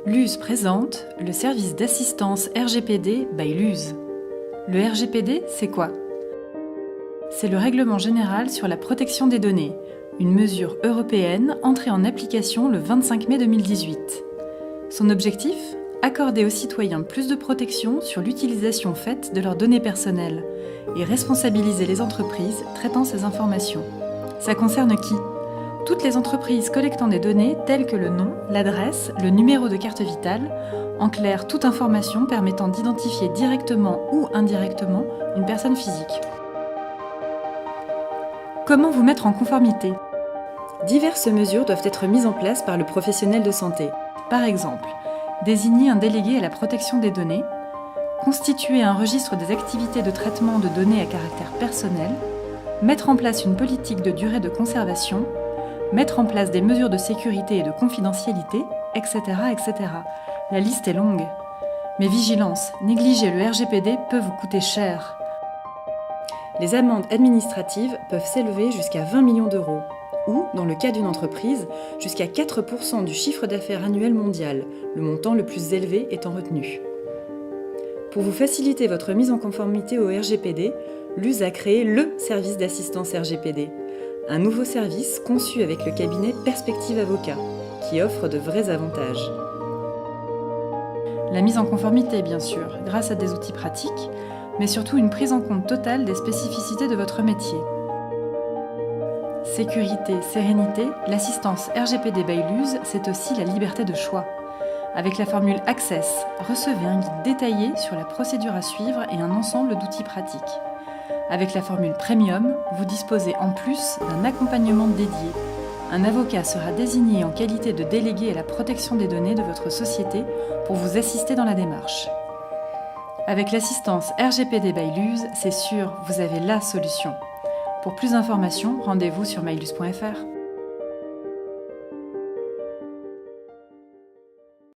Luz présente le service d'assistance RGPD by Luz. Le RGPD, c'est quoi? C'est le Règlement général sur la protection des données, une mesure européenne entrée en application le 25 mai 2018. Son objectif? Accorder aux citoyens plus de protection sur l'utilisation faite de leurs données personnelles et responsabiliser les entreprises traitant ces informations. Ça concerne qui? Toutes les entreprises collectant des données telles que le nom, l'adresse, le numéro de carte vitale, en clair, toute information permettant d'identifier directement ou indirectement une personne physique. Comment vous mettre en conformité? Diverses mesures doivent être mises en place par le professionnel de santé. Par exemple, désigner un délégué à la protection des données, constituer un registre des activités de traitement de données à caractère personnel, mettre en place une politique de durée de conservation, mettre en place des mesures de sécurité et de confidentialité, etc., etc. La liste est longue. Mais vigilance, négliger le RGPD peut vous coûter cher. Les amendes administratives peuvent s'élever jusqu'à 20 millions d'euros, ou, dans le cas d'une entreprise, jusqu'à 4% du chiffre d'affaires annuel mondial, le montant le plus élevé étant retenu. Pour vous faciliter votre mise en conformité au RGPD, Luz a créé le service d'assistance RGPD, un nouveau service conçu avec le cabinet Perspective Avocat, qui offre de vrais avantages. La mise en conformité, bien sûr, grâce à des outils pratiques, mais surtout une prise en compte totale des spécificités de votre métier. Sécurité, sérénité, l'assistance RGPD by Luz, c'est aussi la liberté de choix. Avec la formule Access, recevez un guide détaillé sur la procédure à suivre et un ensemble d'outils pratiques. Avec la formule Premium, vous disposez en plus d'un accompagnement dédié. Un avocat sera désigné en qualité de délégué à la protection des données de votre société pour vous assister dans la démarche. Avec l'assistance RGPD by Luz, c'est sûr, vous avez la solution. Pour plus d'informations, rendez-vous sur myluz.fr.